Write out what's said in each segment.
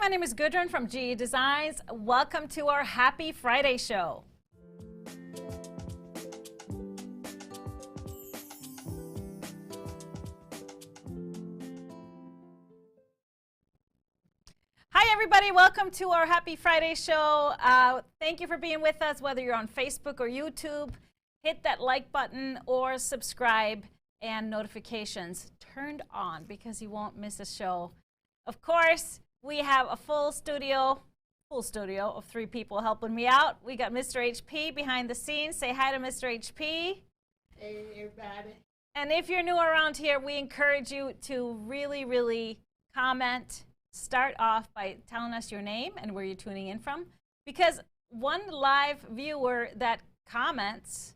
my name is Gudrun from GE Designs. Welcome to our Happy Friday show. Hi everybody, welcome to our Happy Friday show. Thank you for being with us, whether you're on Facebook or YouTube. Hit that like button or subscribe and notifications turned on because you won't miss a show. Of course, we have a full studio of 3 people helping me out. We got Mr. HP behind the scenes. Say hi to Mr. HP. Hey everybody. And if you're new around here, we encourage you to really comment. Start off by telling us your name and where you're tuning in from, because one live viewer that comments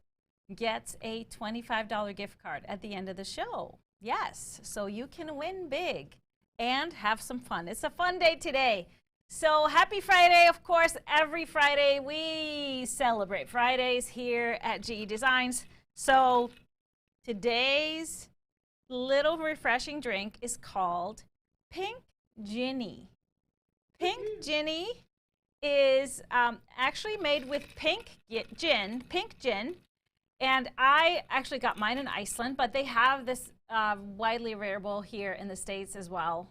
gets a $25 gift card at the end of the show. Yes, so you can win big and have some fun. It's a fun day today. So happy Friday. Of course, every Friday we celebrate Fridays here at GE Designs. So today's little refreshing drink is called Pink Ginny. Pink Ginny is actually made with pink gin, and I actually got mine in Iceland, but they have this widely available here in the States as well.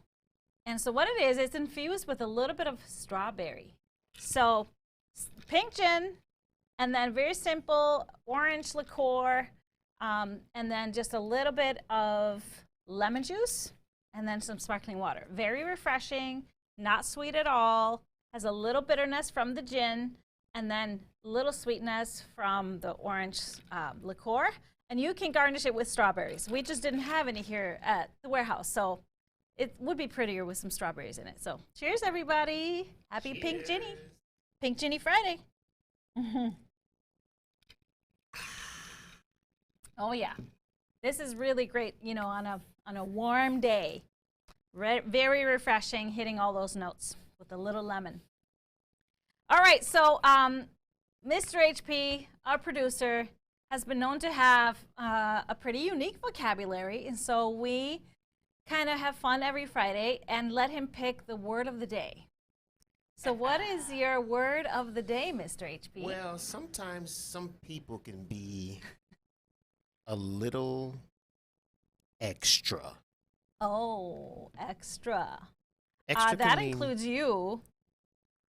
And so what it is, it's infused with a little bit of strawberry. So pink gin, and then very simple orange liqueur, and then just a little bit of lemon juice, and then some sparkling water. Very refreshing, not sweet at all, has a little bitterness from the gin, and then a little sweetness from the orange liqueur. And you can garnish it with strawberries. We just didn't have any here at the warehouse, so it would be prettier with some strawberries in it. So cheers, everybody. Happy Cheers. Pink Ginny. Pink Ginny Friday. Oh, yeah. This is really great, you know, on a warm day. Very refreshing, hitting all those notes with a little lemon. All right, so Mr. HP, our producer, has been known to have a pretty unique vocabulary, and so we kind of have fun every Friday and let him pick the word of the day. So what is your word of the day, Mr. HP? Well, sometimes some people can be a little extra. Oh, extra. Extra that can mean, includes you,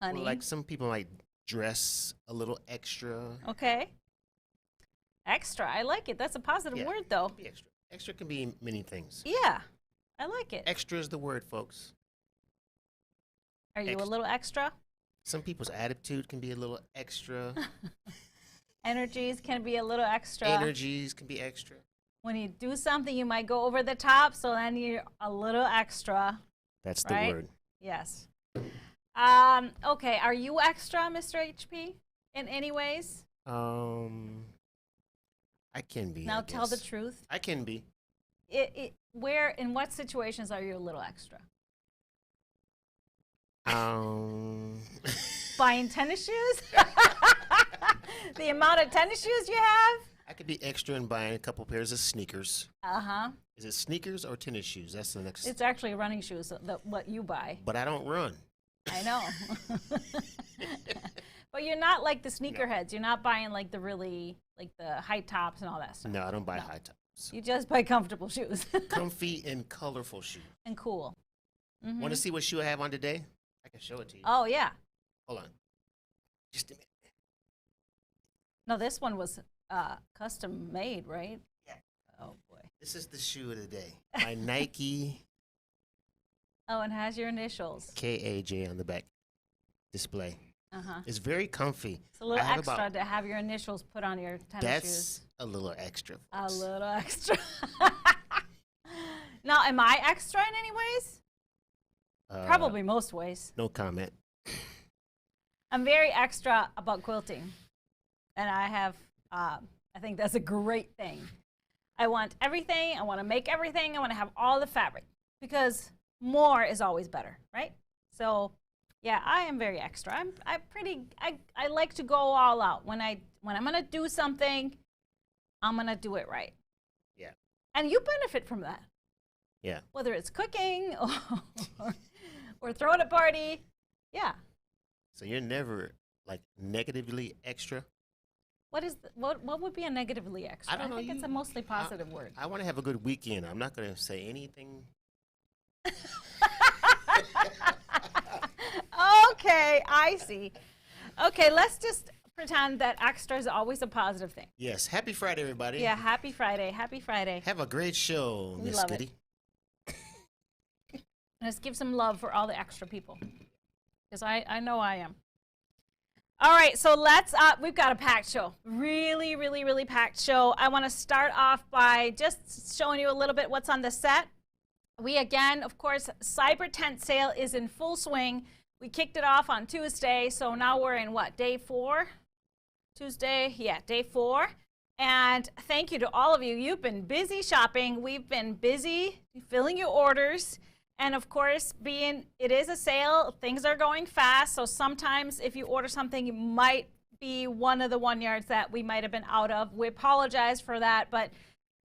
honey. well, like some people might dress a little extra. Okay. Extra. I like it. That's a positive Yeah, word, though. it can be extra. Extra can be many things. Yeah, I like it. Extra is the word, folks. Are you a extra. little extra? Some people's attitude can be a little extra. Energies can be a little extra. Energies can be extra. When you do something, you might go over the top, so then you're a little extra. That's the right? word. Yes. Okay, are you extra, Mr. HP, in any ways? I can be. Now I tell the guess. truth. I can be. In what situations are you a little extra? Buying tennis shoes? The amount of tennis shoes you have? I could be extra in buying a couple pairs of sneakers. Uh-huh. Is it sneakers or tennis shoes? That's the next. It's actually running shoes, what you buy. But I don't run. I know. But you're not like the sneakerheads. You're not buying like the high tops and all that stuff. No, I don't buy No. high tops. You just buy comfortable shoes. Comfy and colorful shoes. And cool. Mhm. Want to see what shoe I have on today? I can show it to you. Oh, yeah. Hold on. Just a minute. No, this one was custom made, right? Yeah. Oh, boy. This is the shoe of the day. My Nike Oh, and has your initials. KAJ on the back display. Uh-huh. It's very comfy. It's a little I have extra about- to have your initials put on your tennis That's shoes. a little extra. A folks. little extra. Now, am I extra in any ways? Probably most ways. No comment. I'm very extra about quilting. And I have, I think that's a great thing. I want everything. I want to make everything. I want to have all the fabric because more is always better, right? So, yeah, I am very extra. I like to go all out. When I'm going to do something, I'm going to do it right. Yeah. And you benefit from that. Yeah. Whether it's cooking or throwing a party, Yeah. So you're never like negatively extra. What would be a negatively extra? I don't know. think it's a mostly positive word. I want to have a good weekend. I'm not going to say anything. Okay, I see. Okay, let's just pretend that extra is always a positive thing. Yes. Happy Friday, everybody. Yeah, happy Friday. Happy Friday. Have a great show, We Miss love it. Goody. Let's give some love for all the extra people. Because I know I am. All right, so we've got a packed show. Really, really, really packed show. I want to start off by just showing you a little bit what's on the set. We, again, of course, Cyber Tent Sale is in full swing. We kicked it off on Tuesday, so now we're in what, day 4? Tuesday, yeah, day 4. And thank you to all of you. You've been busy shopping. We've been busy filling your orders. And of course, it is a sale, things are going fast. So sometimes if you order something, you might be one of the 1 yards that we might have been out of. We apologize for that, but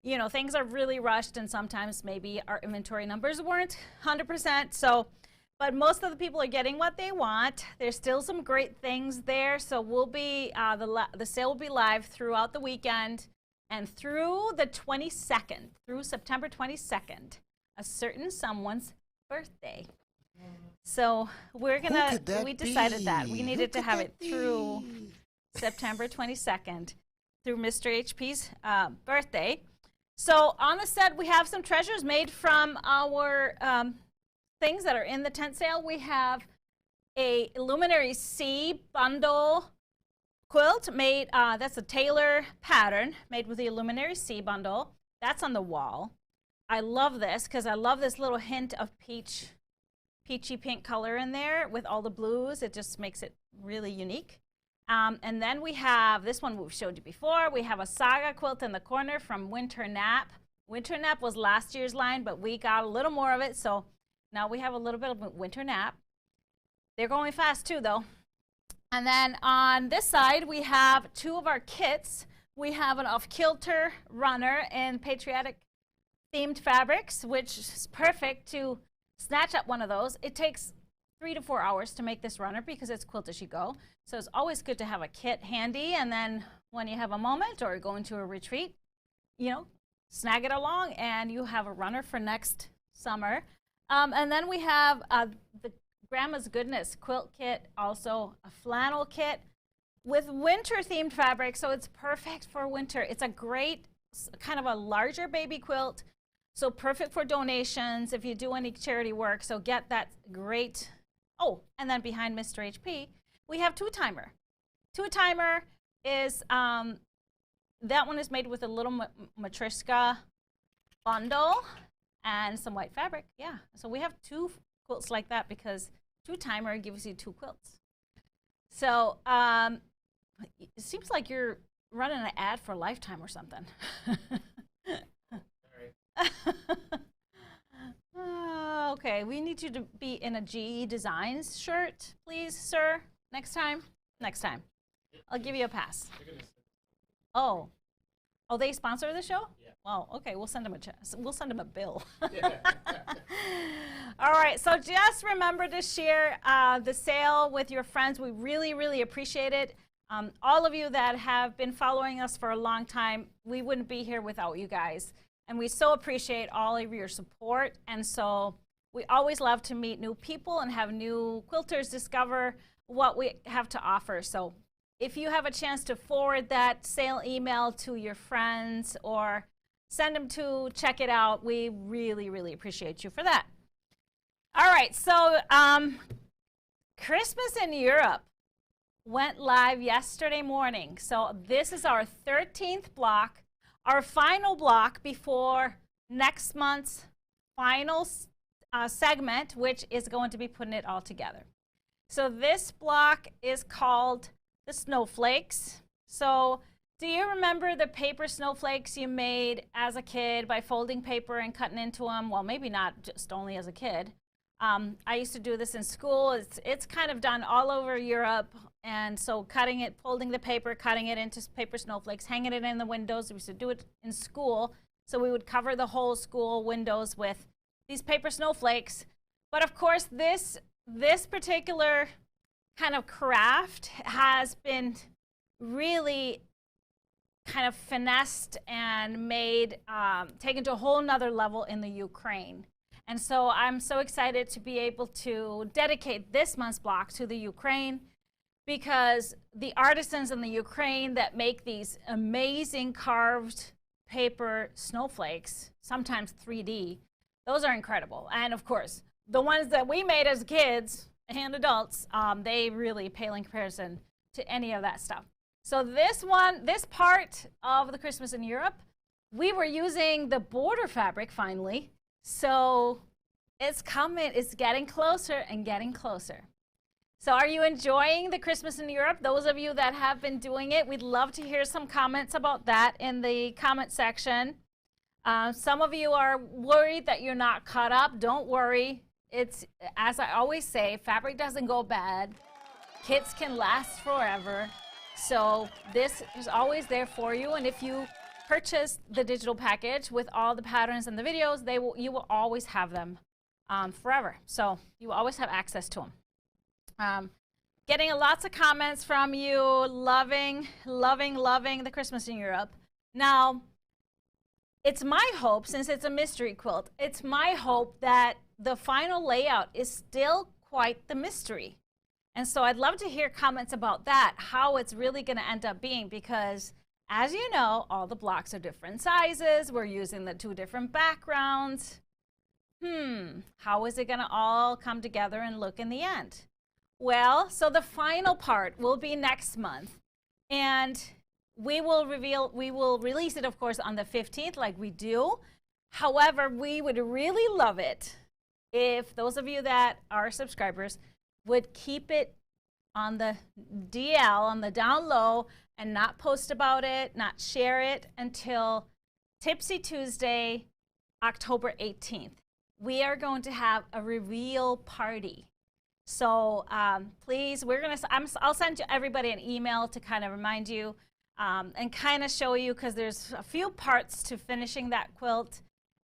you know, things are really rushed, and sometimes maybe our inventory numbers weren't 100%. So, but most of the people are getting what they want. There's still some great things there. So we'll be the sale will be live throughout the weekend and through the 22nd, through September 22nd, a certain someone's birthday. So we decided that we needed to have it through September 22nd, through Mr. HP's birthday. So on the set, we have some treasures made from our things that are in the tent sale. We have a Illuminary C bundle quilt made, that's a tailor pattern made with the Illuminary C bundle. That's on the wall. I love this because I love this little hint of peachy pink color in there with all the blues. It just makes it really unique. And then we have this one we've showed you before. We have a Saga quilt in the corner from Winter Nap. Winter Nap was last year's line, but we got a little more of it. So now we have a little bit of Winter Nap. They're going fast too, though. And then on this side, we have 2 of our kits. We have an off-kilter runner in patriotic themed fabrics, which is perfect to snatch up one of those. It takes 3 to 4 hours to make this runner because it's quilt as you go. So it's always good to have a kit handy, and then when you have a moment or go into a retreat, you know, snag it along and you have a runner for next summer. And then we have the Grandma's Goodness quilt kit, also a flannel kit with winter themed fabric. So it's perfect for winter. It's a great kind of a larger baby quilt. So perfect for donations if you do any charity work. So get that great. Oh, and then behind Mr. HP, we have Two-Timer. Two-Timer is, that one is made with a little Matryoshka bundle and some white fabric. Yeah, so we have 2 quilts like that because Two-Timer gives you 2 quilts. So it seems like you're running an ad for Lifetime or something. Okay, we need you to be in a GE Designs shirt, please, sir. Next time. Next time. I'll give you a pass. Oh, they sponsor the show? Yeah. Well, okay, we'll send them a bill. All right, so just remember to share the sale with your friends. We really, really appreciate it. All of you that have been following us for a long time, we wouldn't be here without you guys. And we so appreciate all of your support. And so we always love to meet new people and have new quilters discover what we have to offer. So if you have a chance to forward that sale email to your friends or send them to check it out, we really, really appreciate you for that. All right, so Christmas in Europe went live yesterday morning. So this is our 13th block. Our final block before next month's final segment, which is going to be putting it all together. So this block is called the Snowflakes. So do you remember the paper snowflakes you made as a kid by folding paper and cutting into them? Well, maybe not just only as a kid. I used to do this in school. It's kind of done all over Europe. And so cutting it, folding the paper, cutting it into paper snowflakes, hanging it in the windows. We used to do it in school. So we would cover the whole school windows with these paper snowflakes. But of course, this this particular kind of craft has been really kind of finessed and made, taken to a whole nother level in the Ukraine. And so I'm so excited to be able to dedicate this month's block to the Ukraine, because the artisans in the Ukraine that make these amazing carved paper snowflakes, sometimes 3D, those are incredible. And of course, the ones that we made as kids and adults, they really pale in comparison to any of that stuff. So this part of the Christmas in Europe, we were using the border fabric finally. So it's coming, it's getting closer and getting closer. So are you enjoying the Christmas in Europe? Those of you that have been doing it, we'd love to hear some comments about that in the comment section. Some of you are worried that you're not caught up. Don't worry. It's, as I always say, fabric doesn't go bad. Kits can last forever. So this is always there for you. And if you purchase the digital package with all the patterns and the videos, you will always have them forever. So you will always have access to them. Getting lots of comments from you, loving the Christmas in Europe. Now, it's my hope, since it's a mystery quilt, it's my hope that the final layout is still quite the mystery. And so I'd love to hear comments about that, how it's really going to end up being, because as you know, all the blocks are different sizes. We're using the 2 different backgrounds. How is it going to all come together and look in the end? Well, so the final part will be next month, and we will release it, of course, on the 15th like we do. However, we would really love it if those of you that are subscribers would keep it on the DL, on the down low, and not post about it, not share it until Tipsy Tuesday, October 18th. We are going to have a reveal party. So please, I'll send everybody an email to kind of remind you and kind of show you, because there's a few parts to finishing that quilt.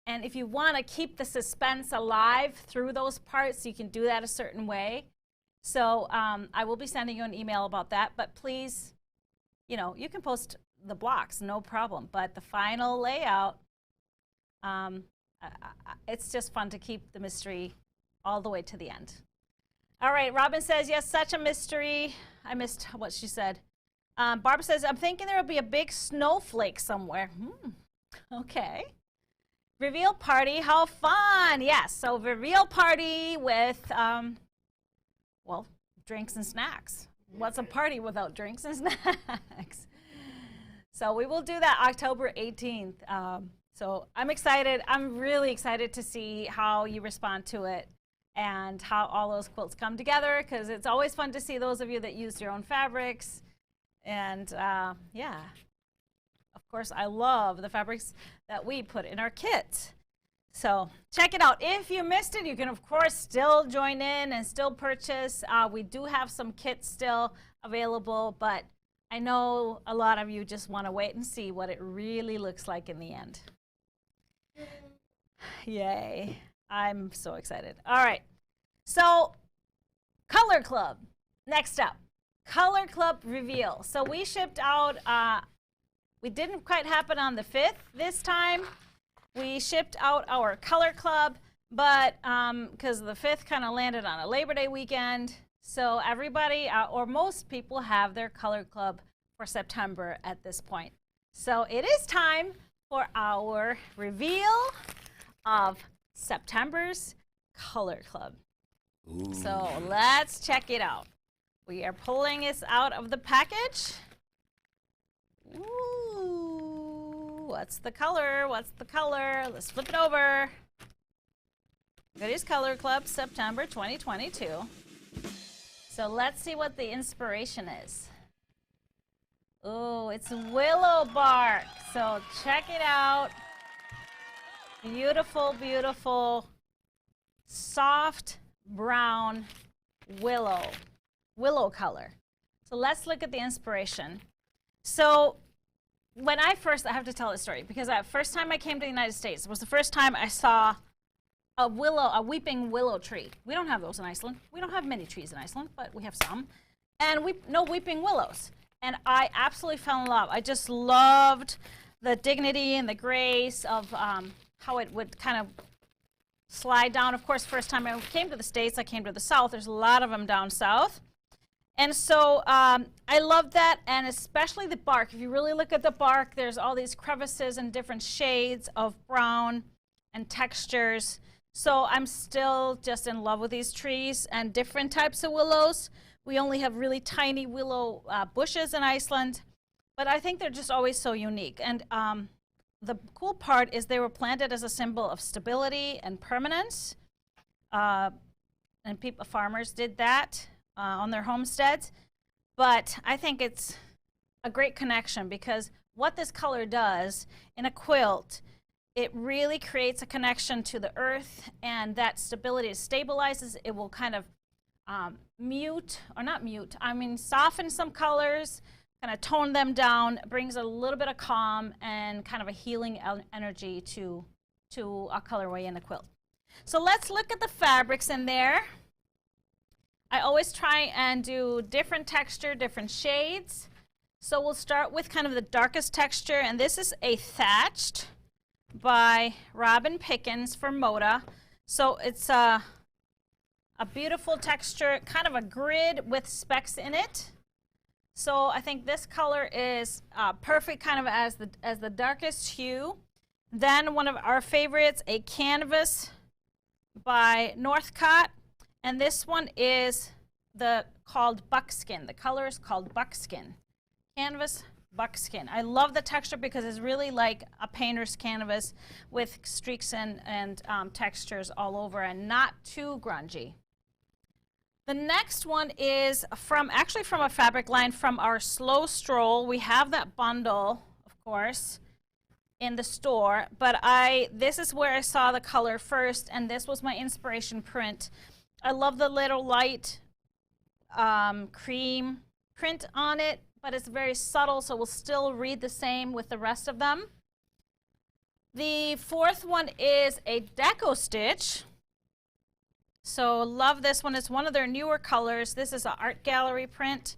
And if you want to keep the suspense alive through those parts, you can do that a certain way. So I will be sending you an email about that. But please, you know, you can post the blocks, no problem. But the final layout, it's just fun to keep the mystery all the way to the end. All right, Robin says, yes, such a mystery. I missed what she said. Barbara says, I'm thinking there will be a big snowflake somewhere. Okay. Reveal party, how fun. Yes, so reveal party with, well, drinks and snacks. What's a party without drinks and snacks? So we will do that October 18th. So I'm excited. I'm really excited to see how you respond to it and how all those quilts come together, because it's always fun to see those of you that use your own fabrics. And yeah, of course, I love the fabrics that we put in our kit. So check it out. If you missed it, you can, of course, still join in and still purchase. We do have some kits still available, but I know a lot of you just want to wait and see what it really looks like in the end. Yay. I'm so excited. All right. So Color Club, next up. Color Club reveal. So we shipped out, we didn't quite happen on the 5th this time. We shipped out our Color Club, but because the 5th kind of landed on a Labor Day weekend, so everybody, or most people, have their Color Club for September at this point. So it is time for our reveal of September's Color Club. Ooh. So let's check it out. We are pulling this out of the package. Ooh, what's the color? What's the color? Let's flip it over. Goodies Color Club, September 2022. So let's see what the inspiration is. Oh, it's willow bark. So check it out. Beautiful, beautiful, soft brown willow color. So let's look at the inspiration. So when I have to tell this story, because the first time I came to the United States, it was the first time I saw a weeping willow tree. We don't have those in Iceland. We don't have many trees in Iceland, but we have some. And no weeping willows. And I absolutely fell in love. I just loved the dignity and the grace of how it would kind of slide down. Of course, first time I came to the States, I came to the South. There's a lot of them down south. And so I love that, and especially the bark. If you really look at the bark, there's all these crevices and different shades of brown and textures. So I'm still just in love with these trees and different types of willows. We only have really tiny willow bushes in Iceland, but I think they're just always so unique. And the cool part is they were planted as a symbol of stability and permanence, and farmers did that on their homesteads. But I think it's a great connection, because what this color does in a quilt, it really creates a connection to the earth, and that stability, it stabilizes. It will kind of soften some colors, kind of tone them down, brings a little bit of calm and kind of a healing energy to a colorway in a quilt. So let's look at the fabrics in there. I always try and do different texture, different shades. So we'll start with kind of the darkest texture, and this is a Thatched by Robin Pickens for Moda. So it's a beautiful texture, kind of a grid with specks in it. So I think this color is perfect kind of as the darkest hue. Then one of our favorites, a Canvas by Northcott. And this one is called Buckskin. The color is called Buckskin. Canvas Buckskin. I love the texture because it's really like a painter's canvas with streaks and textures all over, and not too grungy. The next one is actually from a fabric line from our Slow Stroll. We have that bundle, of course, in the store, but this is where I saw the color first, and this was my inspiration print. I love the little light cream print on it, but it's very subtle, so we'll still read the same with the rest of them. The fourth one is a Deco Stitch. So love this one. It's one of their newer colors. This is an art gallery print,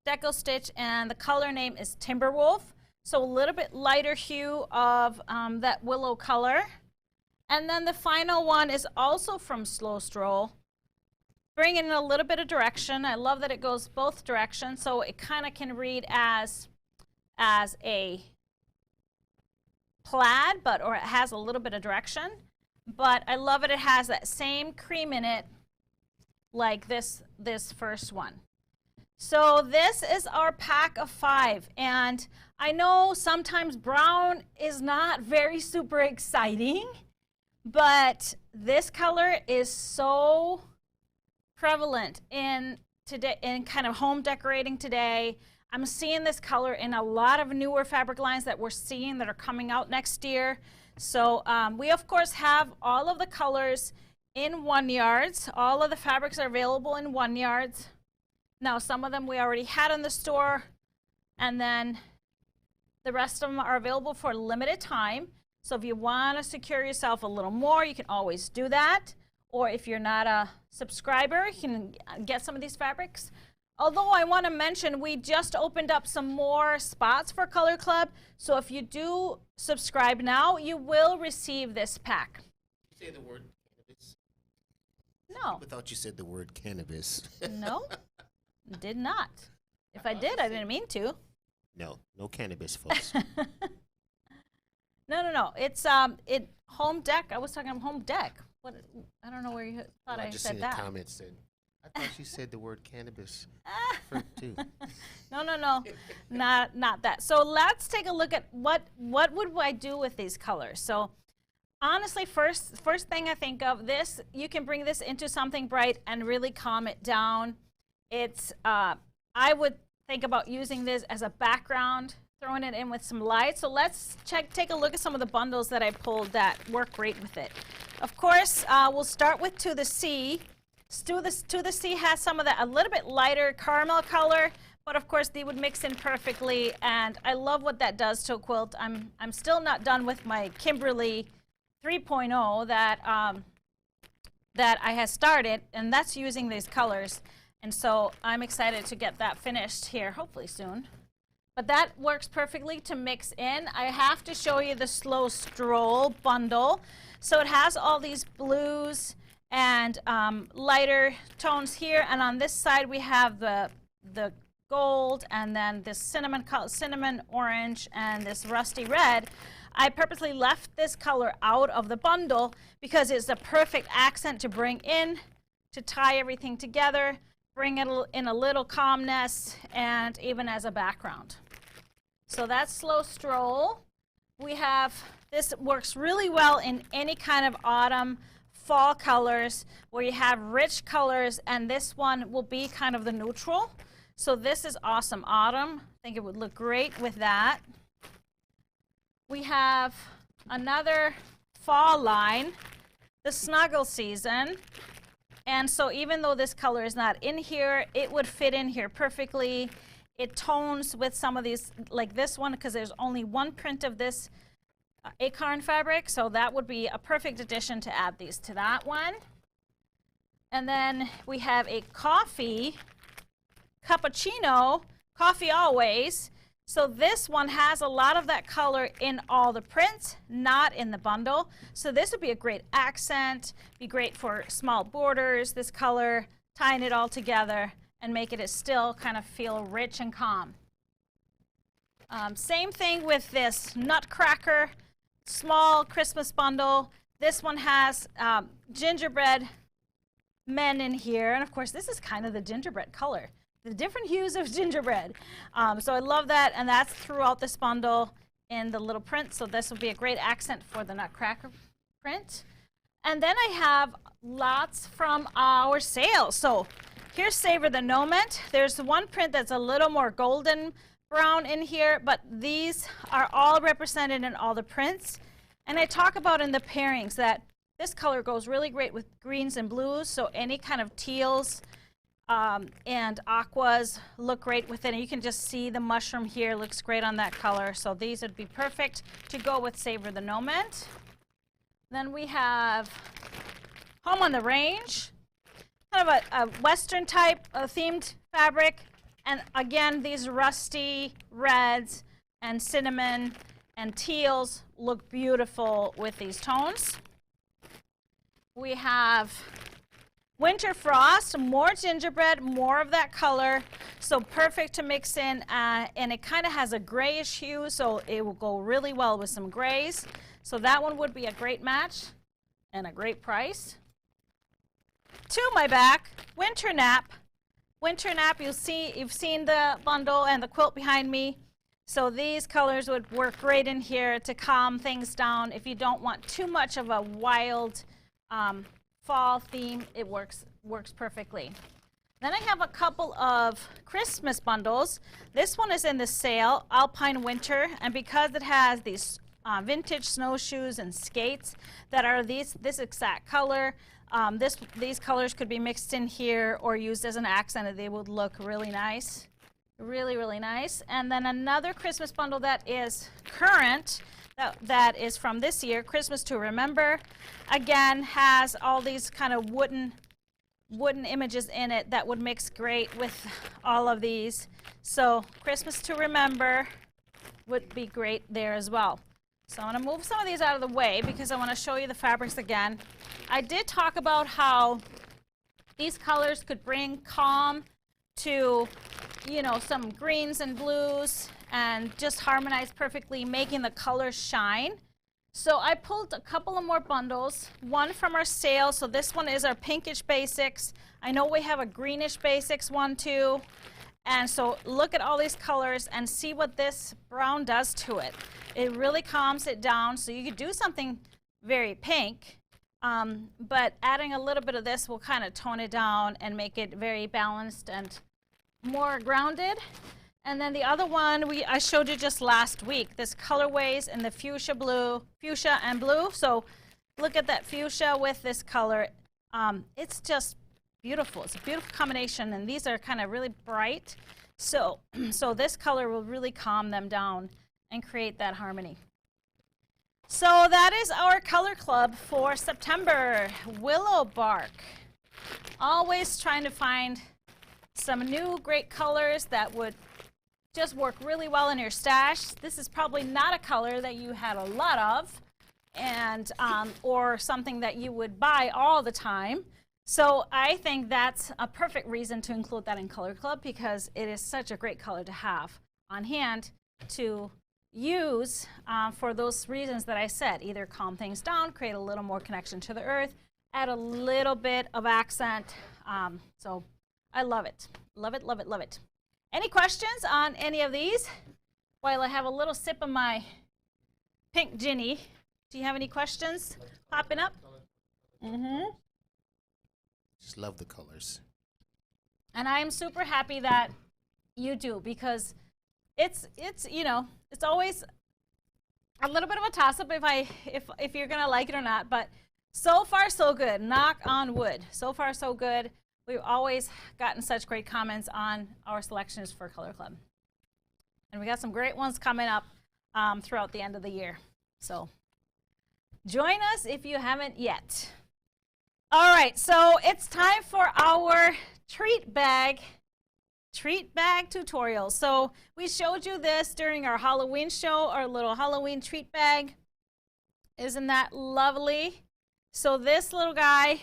Deco Stitch, and the color name is Timberwolf. So a little bit lighter hue of that willow color. And then the final one is also from Slow Stroll, bringing in a little bit of direction. I love that it goes both directions, so it kind of can read as a plaid, or it has a little bit of direction. But I love it. It has that same cream in it like this first one. So this is our pack of 5. And I know sometimes brown is not very super exciting, but this color is so prevalent in kind of home decorating today. I'm seeing this color in a lot of newer fabric lines that we're seeing that are coming out next year. So we, of course, have all of the colors in 1 yards. All of the fabrics are available in 1 yards. Now, some of them we already had in the store, and then the rest of them are available for a limited time. So if you want to secure yourself a little more, you can always do that. Or if you're not a subscriber, you can get some of these fabrics. Although I want to mention, we just opened up some more spots for Color Club. So if you do subscribe now, you will receive this pack. Did you say the word cannabis? No. I thought you said the word cannabis. No, did not. If I did, I didn't mean to. No cannabis, folks. No. It's home deck. I was talking home deck. What? I don't know where you thought I said that. I just seen a comment said, I thought she said the word cannabis too. No, not that. So let's take a look at what would I do with these colors. So honestly, first thing I think of, this, you can bring this into something bright and really calm it down. It's I would think about using this as a background, throwing it in with some light. So let's take a look at some of the bundles that I pulled that work great with it. Of course, we'll start with To the Sea. To the Sea has some of that, a little bit lighter caramel color, but of course they would mix in perfectly, and I love what that does to a quilt. I'm still not done with my Kimberly 3.0 that that I had started, and that's using these colors. And so I'm excited to get that finished here, hopefully soon. But that works perfectly to mix in. I have to show you the Slow Stroll bundle. So it has all these blues and lighter tones here, and on this side we have the gold, and then this cinnamon orange, and this rusty red. I purposely left this color out of the bundle because it's a perfect accent to bring in, to tie everything together, bring it in a little calmness, and even as a background. So that's Slow Stroll. We have, this works really well in any kind of autumn, fall colors where you have rich colors, and this one will be kind of the neutral. So this is awesome autumn. I think it would look great with that. We have another fall line, the Snuggle Season. And so even though this color is not in here, it would fit in here perfectly. It tones with some of these, like this one, because there's only one print of this acorn fabric, so that would be a perfect addition to add these to that one. And then we have a coffee, cappuccino, coffee always. So this one has a lot of that color in all the prints, not in the bundle. So this would be a great accent, be great for small borders, this color, tying it all together and make it still kind of feel rich and calm. Same thing with this Nutcracker small Christmas bundle. This one has gingerbread men in here, and of course this is kind of the gingerbread color, the different hues of gingerbread. So I love that, and that's throughout this bundle in the little print, so this will be a great accent for the Nutcracker print. And then I have lots from our sale. So here's Savor the Moment. There's one print that's a little more golden brown in here, but these are all represented in all the prints. And I talk about in the pairings that this color goes really great with greens and blues, so any kind of teals and aquas look great with it. And you can just see the mushroom here looks great on that color, so these would be perfect to go with Savor the Moment. Then we have Home on the Range, kind of a Western type themed fabric. And again, these rusty reds and cinnamon and teals look beautiful with these tones. We have Winter Frost, more gingerbread, more of that color, so perfect to mix in, and it kind of has a grayish hue, so it will go really well with some grays. So that one would be a great match and a great price. To my back, Winter Nap. Winter Nap, you've seen the bundle and the quilt behind me. So these colors would work great in here to calm things down. If you don't want too much of a wild fall theme, it works perfectly. Then I have a couple of Christmas bundles. This one is in the sale, Alpine Winter, and because it has these vintage snowshoes and skates that are this exact color, these colors could be mixed in here or used as an accent, and they would look really nice. Really, really nice. And then another Christmas bundle that is current, that is from this year, Christmas to Remember. Again, has all these kind of wooden images in it that would mix great with all of these. So Christmas to Remember would be great there as well. So I'm going to move some of these out of the way because I want to show you the fabrics again. I did talk about how these colors could bring calm to, you know, some greens and blues and just harmonize perfectly, making the colors shine. So I pulled a couple of more bundles, one from our sale. So this one is our pinkish basics. I know we have a greenish basics one too. And so look at all these colors and see what this brown does to it. It really calms it down. So you could do something very pink, but adding a little bit of this will kind of tone it down and make it very balanced and more grounded. And then the other one I showed you just last week, this colorways in the fuchsia and blue. So look at that fuchsia with this color. It's just beautiful. It's a beautiful combination, and these are kind of really bright. So this color will really calm them down and create that harmony. So that is our color club for September. Willow bark. Always trying to find some new great colors that would just work really well in your stash. This is probably not a color that you had a lot of, and or something that you would buy all the time. So I think that's a perfect reason to include that in Color Club, because it is such a great color to have on hand to use for those reasons that I said. Either calm things down, create a little more connection to the earth, add a little bit of accent. So I love it. Love it, love it, love it. Any questions on any of these? While I have a little sip of my pink Ginny, do you have any questions popping up? Mm-hmm. Just love the colors. And I am super happy that you do, because it's you know, it's always a little bit of a toss-up if you're gonna like it or not. But so far so good. Knock on wood. So far so good. We've always gotten such great comments on our selections for Color Club, and we got some great ones coming up throughout the end of the year. So join us if you haven't yet. All right, so it's time for our treat bag tutorial. So we showed you this during our Halloween show, our little Halloween treat bag. Isn't that lovely? So this little guy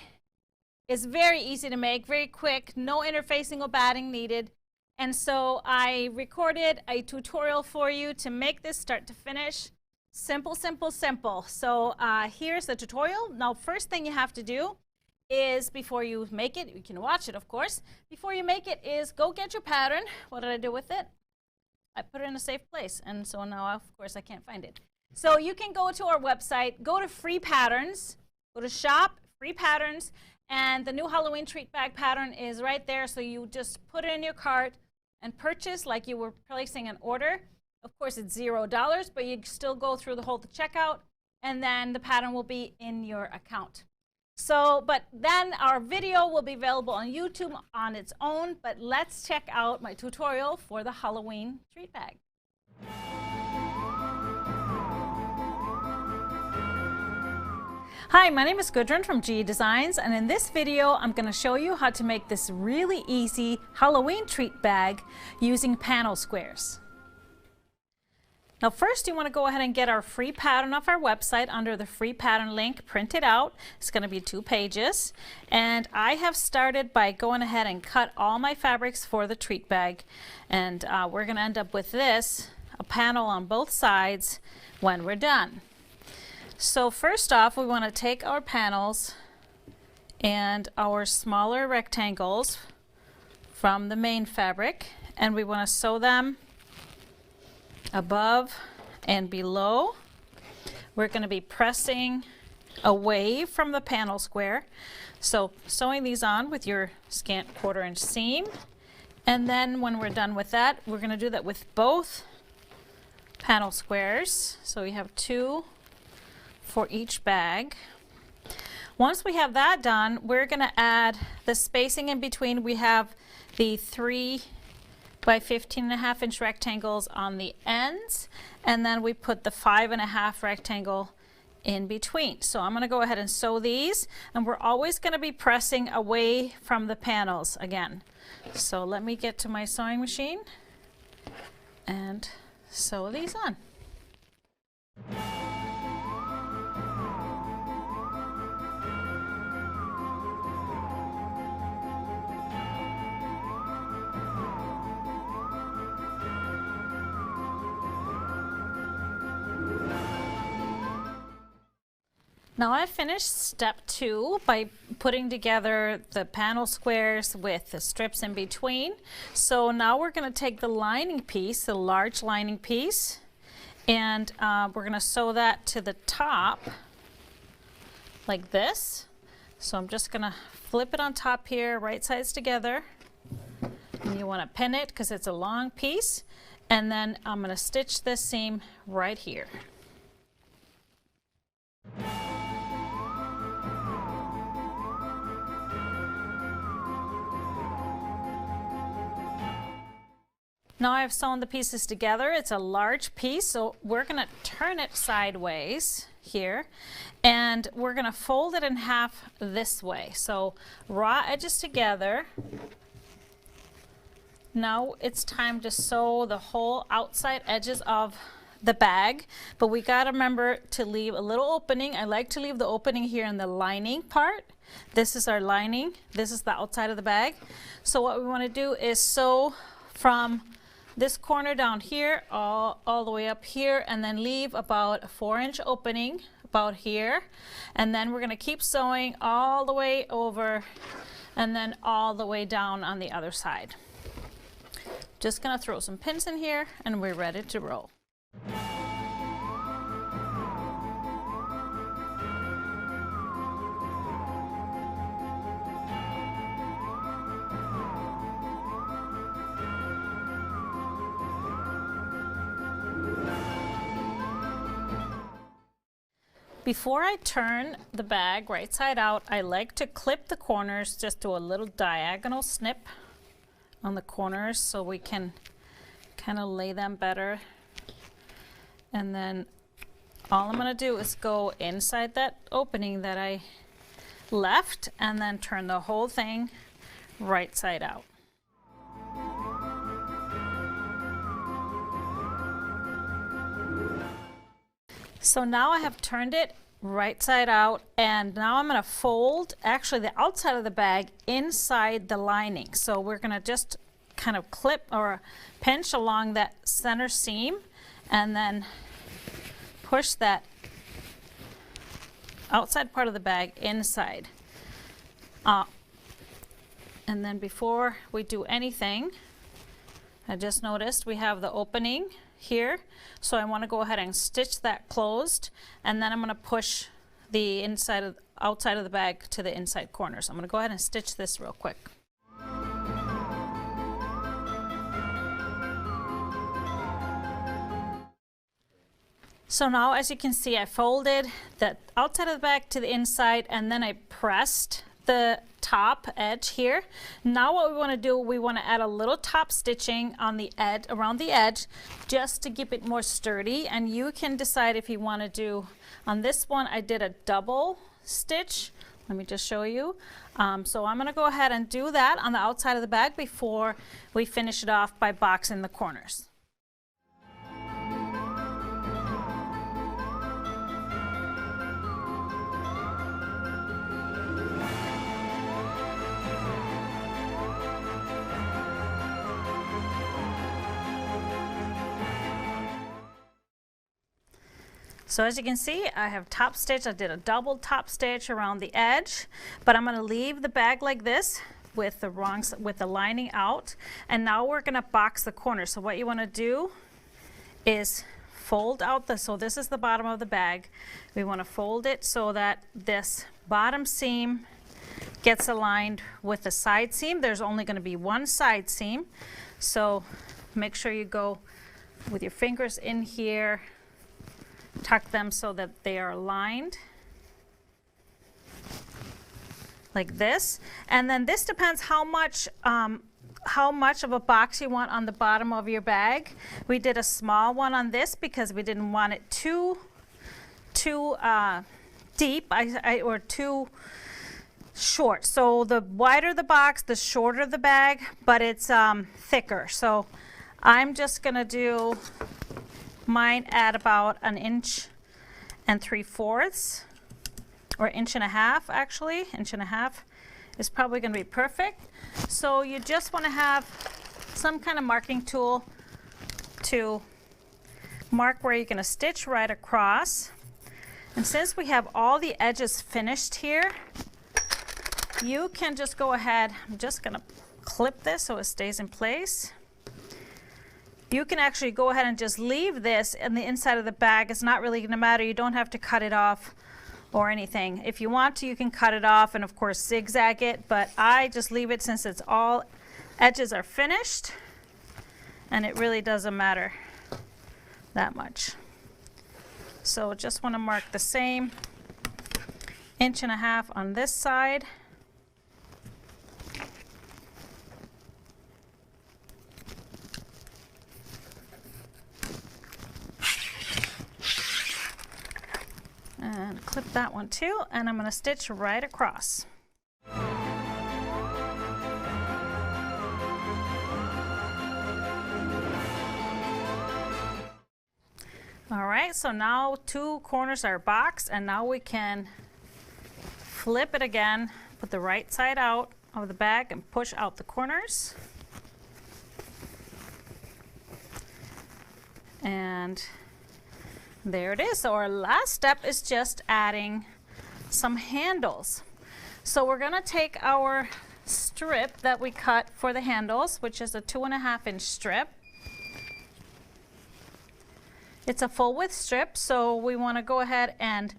is very easy to make, very quick, no interfacing or batting needed. And so I recorded a tutorial for you to make this start to finish. Simple, simple, simple. So here's the tutorial. Now, first thing you have to do is, before you make it, you can watch it, of course. Before you make it is go get your pattern. What did I do with it? I put it in a safe place, and so now, of course, I can't find it. So you can go to our website, go to free patterns, go to shop, free patterns, and the new Halloween treat bag pattern is right there. So you just put it in your cart and purchase like you were placing an order. Of course, it's $0, but you still go through the whole checkout, and then the pattern will be in your account. So, but then our video will be available on YouTube on its own. But let's check out my tutorial for the Halloween treat bag. Hi, my name is Gudrun from GE Designs, and in this video I'm going to show you how to make this really easy Halloween treat bag using panel squares. Now first, you want to go ahead and get our free pattern off our website under the free pattern link, print it out. It's going to be 2 pages. And I have started by going ahead and cut all my fabrics for the treat bag. And we're going to end up with this, a panel on both sides when we're done. So first off, we want to take our panels and our smaller rectangles from the main fabric, and we want to sew them above and below. We're going to be pressing away from the panel square. So sewing these on with your scant 1/4 inch seam. And then when we're done with that, we're going to do that with both panel squares. So we have 2 for each bag. Once we have that done, we're going to add the spacing in between. We have the 3 by 15.5 inch rectangles on the ends, and then we put the 5.5 rectangle in between. So I'm going to go ahead and sew these, and we're always going to be pressing away from the panels again. So let me get to my sewing machine and sew these on. Now I've finished step 2 by putting together the panel squares with the strips in between. So now we're going to take the lining piece, the large lining piece, and we're going to sew that to the top like this. So I'm just going to flip it on top here, right sides together. And you want to pin it because it's a long piece. And then I'm going to stitch this seam right here. Now I've sewn the pieces together. It's a large piece, so we're going to turn it sideways here, and we're going to fold it in half this way. So raw edges together. Now it's time to sew the whole outside edges of the bag, but we got to remember to leave a little opening. I like to leave the opening here in the lining part. This is our lining. This is the outside of the bag. So what we want to do is sew from this corner down here all the way up here, and then leave about a 4-inch opening about here, and then we're going to keep sewing all the way over and then all the way down on the other side. Just going to throw some pins in here and we're ready to roll. Before I turn the bag right side out, I like to clip the corners, just do a little diagonal snip on the corners so we can kind of lay them better. And then all I'm going to do is go inside that opening that I left and then turn the whole thing right side out. So now I have turned it right side out, and now I'm going to fold actually the outside of the bag inside the lining. So we're going to just kind of clip or pinch along that center seam and then push that outside part of the bag inside. And then before we do anything, I just noticed we have the opening here, so I want to go ahead and stitch that closed, and then I'm going to push the outside of the bag to the inside corner. So I'm going to go ahead and stitch this real quick. So now, as you can see, I folded the outside of the bag to the inside, and then I pressed the top edge here. Now what we want to do, we want to add a little top stitching on the edge, around the edge, just to keep it more sturdy. And you can decide if you want to do, on this one I did a double stitch. Let me just show you. So I'm going to go ahead and do that on the outside of the bag before we finish it off by boxing the corners. So as you can see, I have top stitch. I did a double top stitch around the edge, but I'm going to leave the bag like this with the lining out. And now we're going to box the corners. So what you want to do is fold out so this is the bottom of the bag. We want to fold it so that this bottom seam gets aligned with the side seam. There's only going to be one side seam. So make sure you go with your fingers in here, tuck them so that they are aligned like this. And then this depends how much of a box you want on the bottom of your bag. We did a small one on this because we didn't want it too deep or too short. So the wider the box, the shorter the bag, but it's thicker. So I'm just gonna do mine at about 1 3/4 inches, or 1.5 inches actually. 1.5 inches is probably going to be perfect. So you just want to have some kind of marking tool to mark where you're going to stitch right across. And since we have all the edges finished here, you can just go ahead. I'm just going to clip this so it stays in place. You can actually go ahead and just leave this in the inside of the bag. It's not really going to matter. You don't have to cut it off or anything. If you want to, you can cut it off and of course zigzag it, but I just leave it since it's all edges are finished and it really doesn't matter that much. So just want to mark the same 1.5 inches on this side. clip that one too, and I'm going to stitch right across. All right, so now two corners are boxed, and now we can flip it again, put the right side out of the bag and push out the corners. And there it is. So our last step is just adding some handles. So we're going to take our strip that we cut for the handles, which is a 2.5-inch strip. It's a full width strip, so we want to go ahead and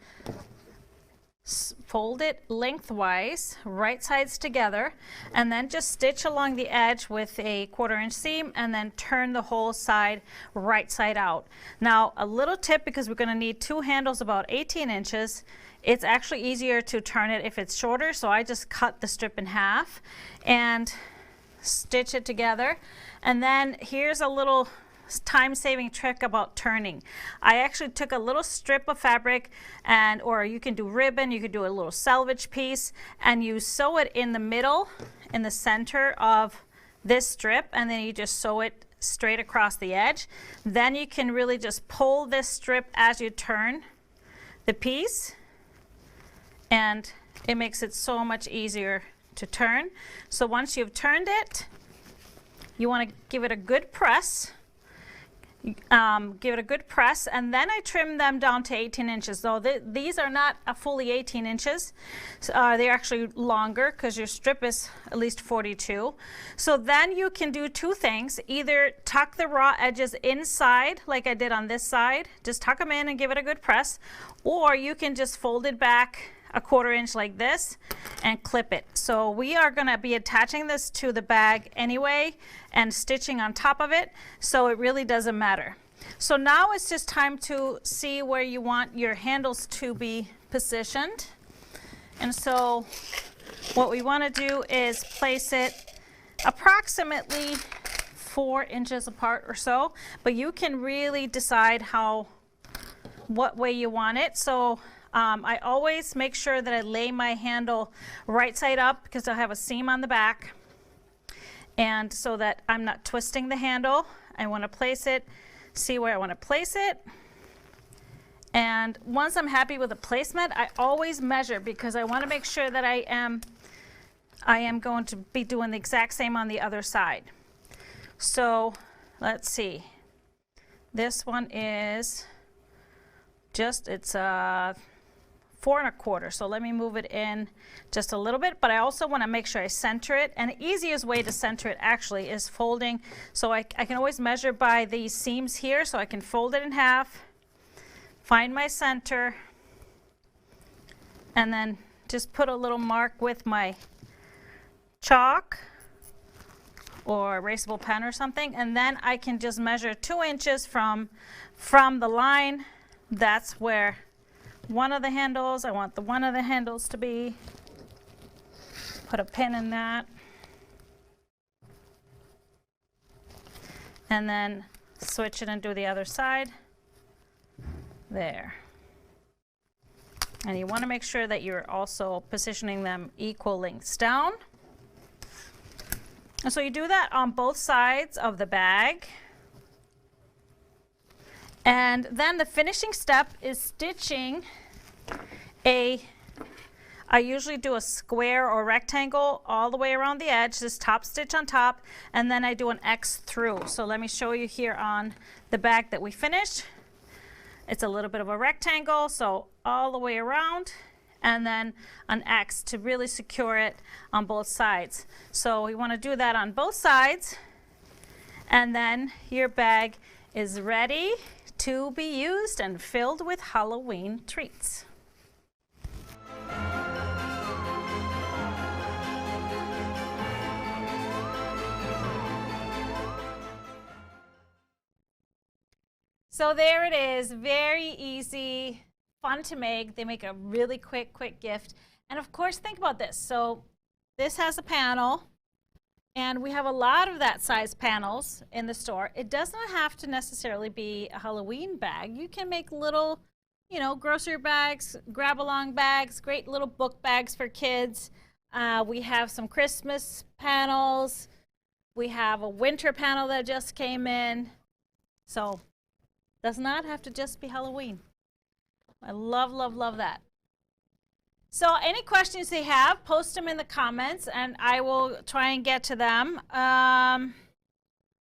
fold it lengthwise, right sides together, and then just stitch along the edge with a 1/4-inch seam and then turn the whole side right side out. Now a little tip, because we're going to need two handles about 18 inches, it's actually easier to turn it if it's shorter, so I just cut the strip in half and stitch it together. And then here's a little time-saving trick about turning. I actually took a little strip of fabric, and or you can do ribbon, you could do a little selvage piece, and you sew it in the middle, in the center of this strip, and then you just sew it straight across the edge. Then you can really just pull this strip as you turn the piece, and it makes it so much easier to turn. So once you've turned it, you want to give it a good press. Give it a good press, and then I trim them down to 18 inches. So these are not a fully 18 inches. They're actually longer because your strip is at least 42. So then you can do two things. Either tuck the raw edges inside like I did on this side, just tuck them in and give it a good press, or you can just fold it back a 1/4 inch like this and clip it. So we are going to be attaching this to the bag anyway and stitching on top of it, so it really doesn't matter. So now it's just time to see where you want your handles to be positioned. And so what we want to do is place it approximately 4 inches apart or so, but you can really decide what way you want it. So I always make sure that I lay my handle right side up because I have a seam on the back, and so that I'm not twisting the handle. I want to place it, see where I want to place it, and once I'm happy with the placement, I always measure because I want to make sure that I am going to be doing the exact same on the other side. So let's see, this one is it's 4 1/4, so let me move it in just a little bit, but I also want to make sure I center it, and the easiest way to center it actually is folding. So I can always measure by these seams here, so I can fold it in half, find my center, and then just put a little mark with my chalk or erasable pen or something, and then I can just measure 2 inches from the line. That's where one of the handles, I want one of the handles to be. Put a pin in that. And then switch it and do the other side. There. And you want to make sure that you're also positioning them equal lengths down. And so you do that on both sides of the bag. And then the finishing step is stitching I usually do a square or rectangle all the way around the edge, this top stitch on top, and then I do an X through. So let me show you here on the bag that we finished. It's a little bit of a rectangle, so all the way around, and then an X to really secure it on both sides. So we want to do that on both sides, and then your bag is ready to be used and filled with Halloween treats. So there it is, very easy, fun to make. They make a really quick gift. And of course, think about this. So this has a panel, and we have a lot of that size panels in the store. It does not have to necessarily be a Halloween bag. You can make little you know, grocery bags, grab-along bags, great little book bags for kids. We have some Christmas panels. We have a winter panel that just came in. So, does not have to just be Halloween. I love, love, love that. So any questions they have, post them in the comments, and I will try and get to them.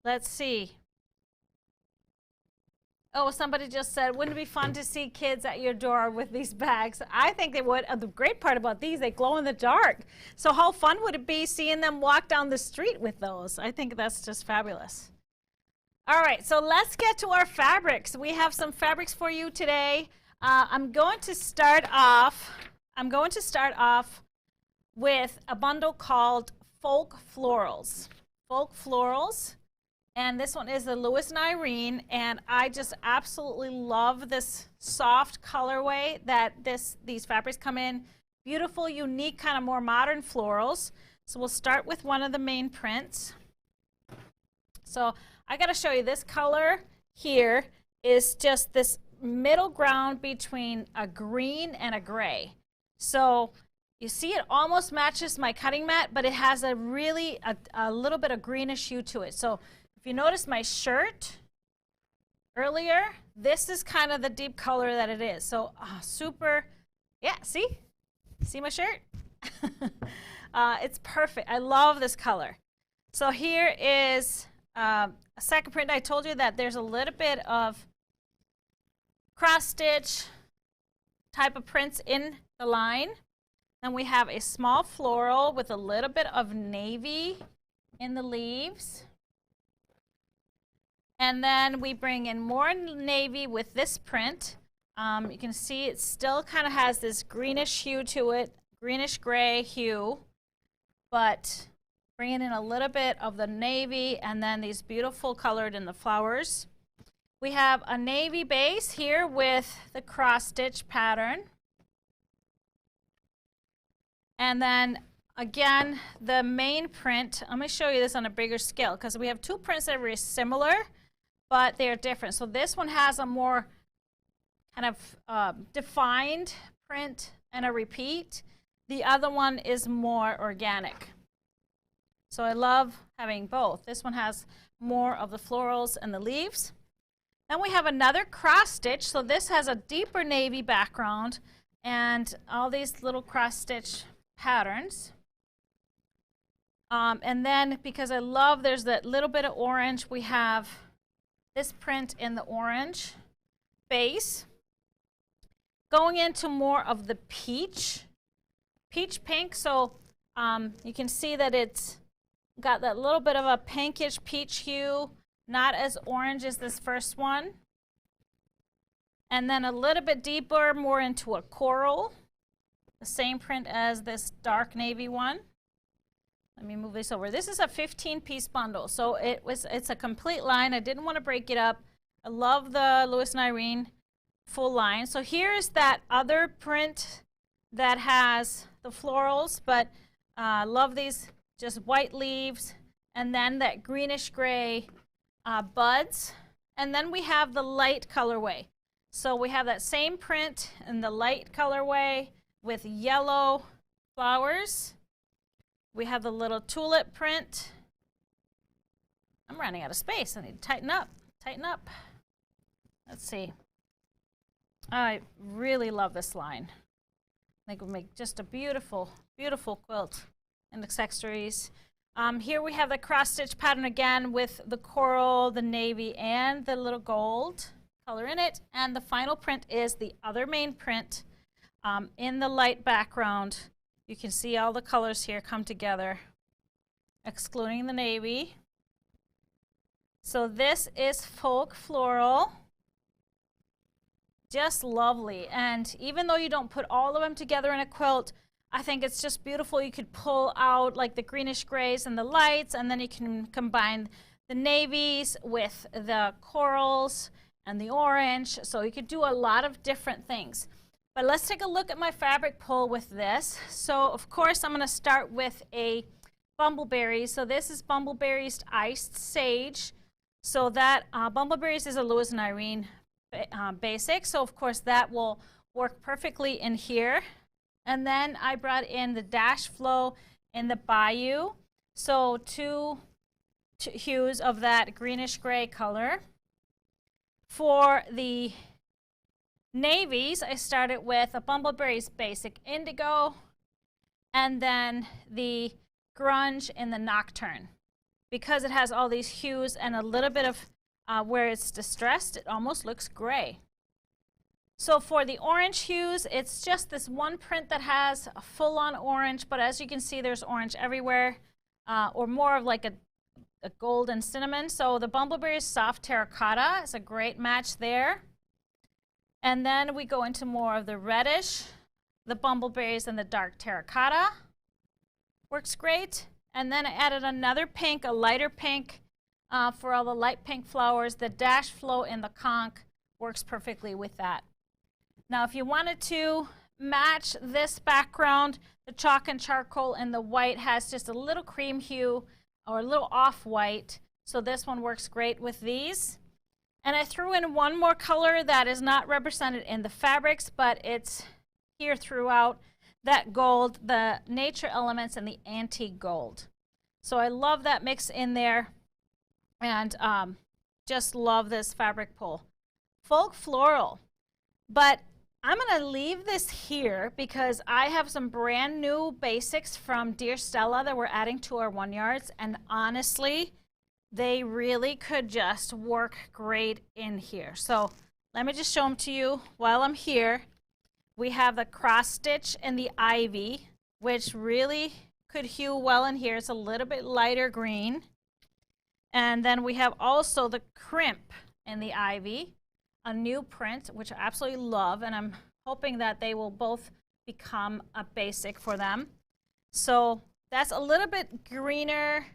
Let's see. Oh, somebody just said, wouldn't it be fun to see kids at your door with these bags? I think they would. The great part about these, they glow in the dark. So how fun would it be seeing them walk down the street with those? I think that's just fabulous. All right, so let's get to our fabrics. We have some fabrics for you today. I'm going to start off with a bundle called Folk Florals. Folk Florals. And this one is the Lewis and Irene, and I just absolutely love this soft colorway that these fabrics come in. Beautiful, unique, kind of more modern florals. So we'll start with one of the main prints. So I got to show you this color here is just this middle ground between a green and a gray. So you see it almost matches my cutting mat, but it has a really a little bit of greenish hue to it. So if you notice my shirt earlier, this is kind of the deep color that it is. So super, yeah, see my shirt? It's perfect. I love this color. So here is a second print. I told you that there's a little bit of cross stitch type of prints in the line. Then we have a small floral with a little bit of navy in the leaves. And then we bring in more navy with this print. You can see it still kind of has this greenish hue to it, greenish gray hue, but bringing in a little bit of the navy and then these beautiful colored in the flowers. We have a navy base here with the cross stitch pattern. And then again, the main print, I'm going to show you this on a bigger scale because we have two prints that are very similar, but they're different. So this one has a more kind of defined print and a repeat. The other one is more organic. So I love having both. This one has more of the florals and the leaves. Then we have another cross stitch. So this has a deeper navy background and all these little cross stitch patterns. And then because I love there's that little bit of orange, we have this print in the orange base. Going into more of the peach pink. So you can see that it's got that little bit of a pinkish peach hue, not as orange as this first one. And then a little bit deeper, more into a coral. The same print as this dark navy one. Let me move this over. This is a 15-piece bundle, so it's a complete line. I didn't want to break it up. I love the Lewis and Irene full line. So here's that other print that has the florals, but I love these just white leaves, and then that greenish gray buds. And then we have the light colorway. So we have that same print in the light colorway with yellow flowers. We have the little tulip print. I'm running out of space. I need to tighten up. Tighten up. Let's see. I really love this line. I think we'll make just a beautiful, beautiful quilt and accessories. Here we have the cross stitch pattern again with the coral, the navy, and the little gold color in it. And the final print is the other main print in the light background. You can see all the colors here come together, excluding the navy. So this is Folk Floral. Just lovely. And even though you don't put all of them together in a quilt, I think it's just beautiful. You could pull out like the greenish grays and the lights, and then you can combine the navies with the corals and the orange. So you could do a lot of different things. But let's take a look at my fabric pull with this. So of course I'm going to start with a bumbleberry. So this is Bumbleberries Iced Sage. So that Bumbleberries is a Lewis and Irene basic. So of course that will work perfectly in here. And then I brought in the Dash Flow in the Bayou. So two hues of that greenish gray color. For the navies, I started with a Bumbleberry's Basic Indigo and then the Grunge in the Nocturne. Because it has all these hues and a little bit of where it's distressed, it almost looks gray. So for the orange hues, it's just this one print that has a full-on orange, but as you can see, there's orange everywhere, or more of like a gold and cinnamon. So the Bumbleberry's Soft Terracotta is a great match there. And then we go into more of the reddish, the Bumbleberries and the Dark Terracotta. Works great. And then I added another pink, a lighter pink, for all the light pink flowers. The Dash Flow in the Conch works perfectly with that. Now, if you wanted to match this background, the Chalk and Charcoal and the white has just a little cream hue or a little off-white. So this one works great with these. And I threw in one more color that is not represented in the fabrics, but it's here throughout, that gold, the Nature Elements and the Antique Gold. So I love that mix in there, and just love this fabric pull. Folk Floral. But I'm going to leave this here because I have some brand new basics from Dear Stella that we're adding to our 1 yards, and honestly, they really could just work great in here. So let me just show them to you while I'm here. We have the cross stitch and the ivy, which really could hue well in here. It's a little bit lighter green. And then we have also the crimp in the ivy, a new print, which I absolutely love, and I'm hoping that they will both become a basic for them. So that's a little bit greener,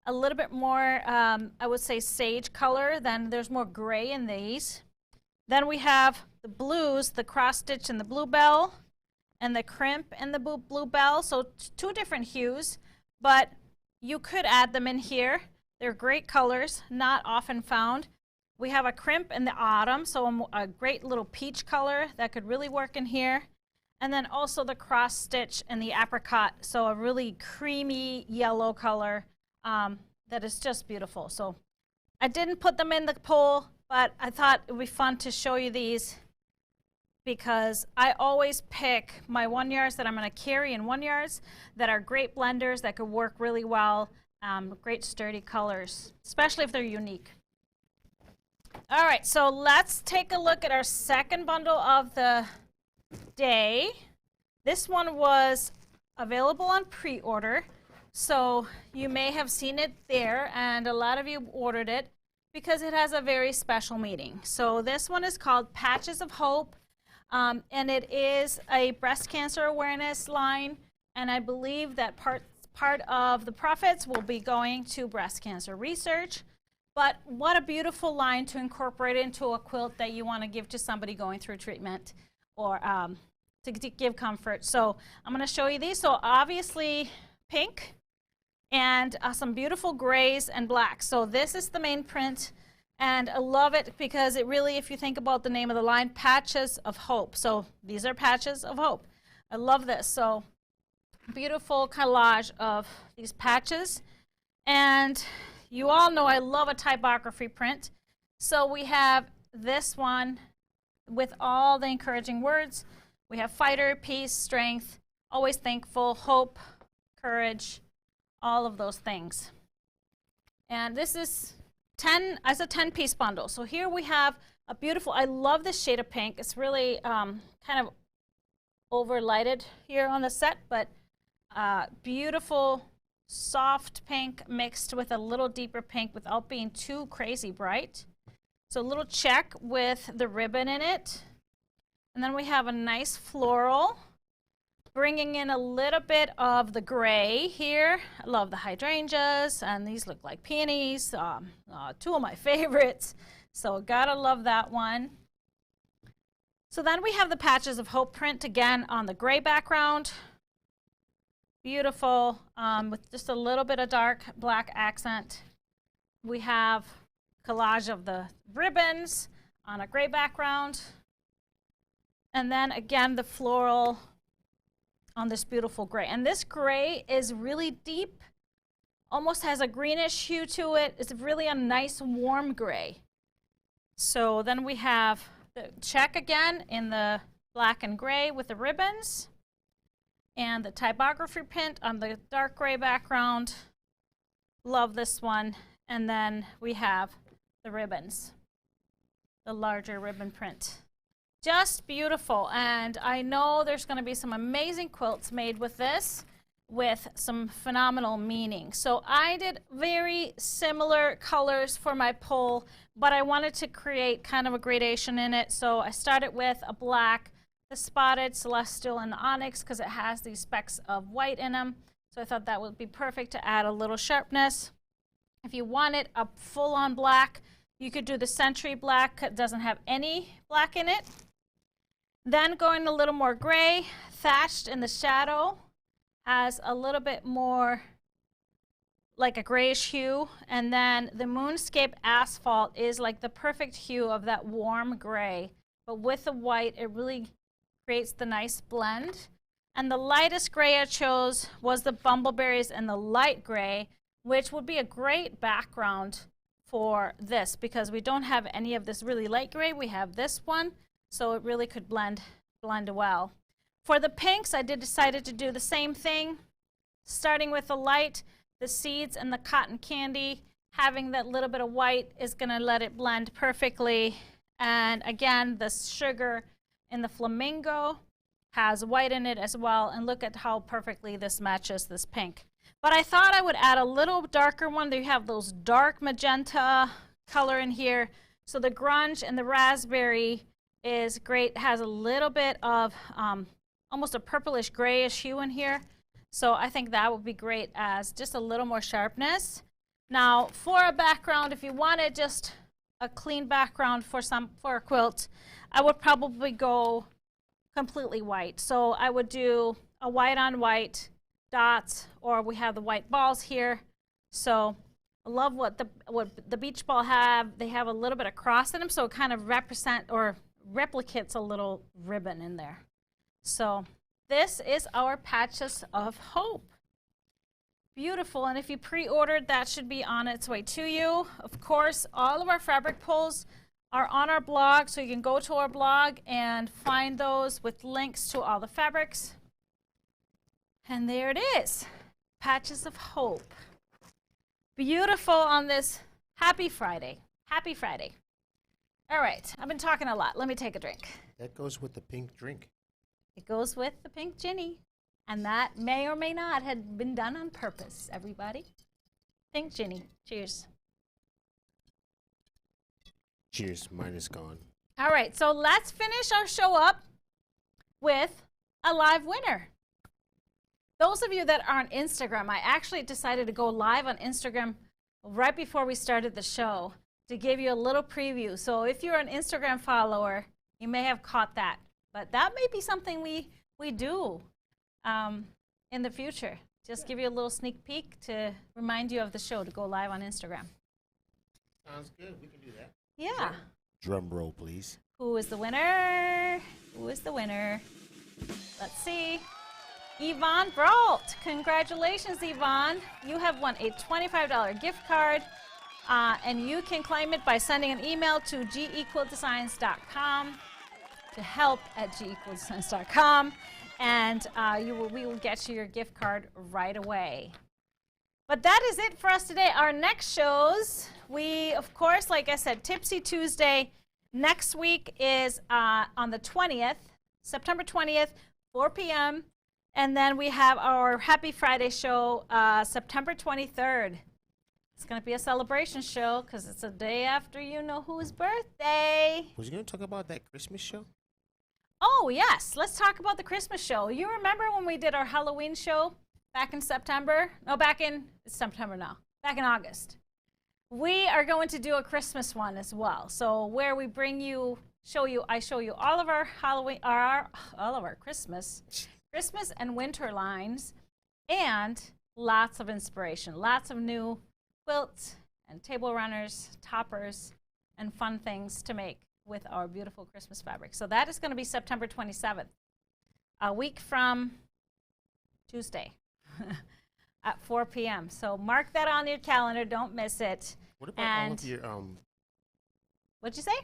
a little bit more, I would say, sage color. Then there's more gray in these. Then we have the blues, the cross stitch and the bluebell, and the crimp and the bluebell. So two different hues, but you could add them in here. They're great colors, not often found. We have a crimp in the autumn, so a great little peach color that could really work in here. And then also the cross stitch and the apricot, so a really creamy yellow color that is just beautiful. So I didn't put them in the poll, but I thought it would be fun to show you these because I always pick my 1 yards that I'm going to carry in 1 yards that are great blenders that could work really well, great sturdy colors, especially if they're unique. All right, so let's take a look at our second bundle of the day. This one was available on pre-order, so you may have seen it there, and a lot of you ordered it because it has a very special meaning. So this one is called Patches of Hope, and it is a breast cancer awareness line, and I believe that part of the profits will be going to breast cancer research. But what a beautiful line to incorporate into a quilt that you want to give to somebody going through treatment or to give comfort. So I'm going to show you these. So obviously pink and some beautiful grays and blacks. So this is the main print, and I love it because it really, if you think about the name of the line, Patches of Hope. So these are Patches of Hope. I love this. So beautiful collage of these patches. And you all know I love a typography print. So we have this one with all the encouraging words. We have fighter, peace, strength, always thankful, hope, courage, all of those things. And this is as a 10-piece bundle. So here we have a beautiful, I love this shade of pink. It's really kind of overlighted here on the set, but beautiful soft pink mixed with a little deeper pink without being too crazy bright. So a little check with the ribbon in it. And then we have a nice floral, bringing in a little bit of the gray here. I love the hydrangeas, and these look like peonies, two of my favorites. So gotta love that one. So then we have the Patches of Hope print again on the gray background. Beautiful, with just a little bit of dark black accent. We have collage of the ribbons on a gray background. And then again, the floral on this beautiful gray. And this gray is really deep, almost has a greenish hue to it. It's really a nice warm gray. So then we have the check again in the black and gray with the ribbons, and the typography print on the dark gray background. Love this one. And then we have the ribbons, the larger ribbon print. Just beautiful. And I know there's going to be some amazing quilts made with this, with some phenomenal meaning. So I did very similar colors for my poll, but I wanted to create kind of a gradation in it. So I started with a black, the spotted, celestial, and the onyx, because it has these specks of white in them. So I thought that would be perfect to add a little sharpness. If you wanted a full-on black, you could do the century black. It doesn't have any black in it. Then going a little more gray, thatched in the shadow, has a little bit more like a grayish hue. And then the Moonscape Asphalt is like the perfect hue of that warm gray. But with the white, it really creates the nice blend. And the lightest gray I chose was the Bumbleberries and the light gray, which would be a great background for this because we don't have any of this really light gray. We have this one, so it really could blend well. For the pinks, I decided to do the same thing, starting with the light, the seeds, and the cotton candy. Having that little bit of white is going to let it blend perfectly. And again, the sugar in the flamingo has white in it as well. And look at how perfectly this matches this pink. But I thought I would add a little darker one. They have those dark magenta color in here. So the grunge and the raspberry is great. It has a little bit of almost a purplish grayish hue in here. So I think that would be great as just a little more sharpness. Now for a background, if you wanted just a clean background for a quilt, I would probably go completely white. So I would do a white on white dots, or we have the white balls here. So I love what the beach ball have. They have a little bit of cross in them, so it kind of replicates a little ribbon in there. So this is our Patches of Hope. Beautiful. And if you pre-ordered, that should be on its way to you. Of course, all of our fabric pulls are on our blog, so you can go to our blog and find those with links to all the fabrics. And there it is, Patches of Hope. Beautiful on this happy Friday. Happy Friday. All right, I've been talking a lot. Let me take a drink. That goes with the pink drink. It goes with the pink Ginny. And that may or may not have been done on purpose, everybody. Pink Ginny. Cheers. Cheers. Mine is gone. All right, so let's finish our show up with a live winner. Those of you that are on Instagram, I actually decided to go live on Instagram right before we started the show to give you a little preview. So if you're an Instagram follower, you may have caught that. But that may be something we do in the future. Just give you a little sneak peek to remind you of the show to go live on Instagram. Sounds good. We can do that. Yeah. Drum roll, please. Who is the winner? Who is the winner? Let's see. Yvonne Brault. Congratulations, Yvonne. You have won a $25 gift card, and you can claim it by sending an email to gequiltdesigns.com to help@gequiltdesigns.com, and we will get you your gift card right away. But that is it for us today. Our next shows, we, of course, like I said, Tipsy Tuesday next week is on the 20th, September 20th, 4 p.m., and then we have our Happy Friday show September 23rd. It's going to be a celebration show because it's a day after you know whose birthday. Was you going to talk about that Christmas show? Oh, yes. Let's talk about the Christmas show. You remember when we did our Halloween show back in September? No, it's September now. Back in August. We are going to do a Christmas one as well. So where we I show you all of our Halloween, all of our Christmas and winter lines, and lots of inspiration, lots of new quilts and table runners, toppers, and fun things to make with our beautiful Christmas fabric. So that is going to be September 27th, a week from Tuesday at 4 p.m. So mark that on your calendar. Don't miss it. What about all of your What'd you say?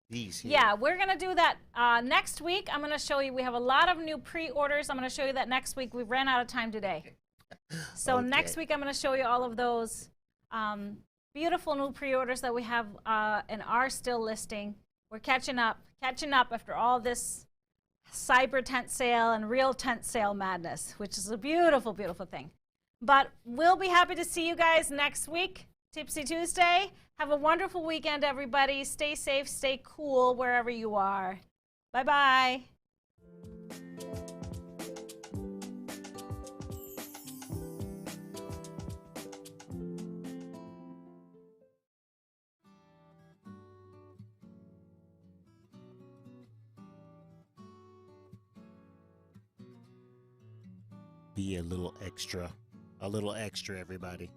these here? Yeah, we're going to do that next week. I'm going to show you. We have a lot of new pre-orders. I'm going to show you that next week. We ran out of time today. So Okay. next week, I'm going to show you all of those beautiful new pre-orders that we have and are still listing. We're catching up after all this cyber tent sale and real tent sale madness, which is a beautiful, beautiful thing. But we'll be happy to see you guys next week, Tipsy Tuesday. Have a wonderful weekend, everybody. Stay safe, stay cool wherever you are. Bye-bye. Be a little extra, everybody.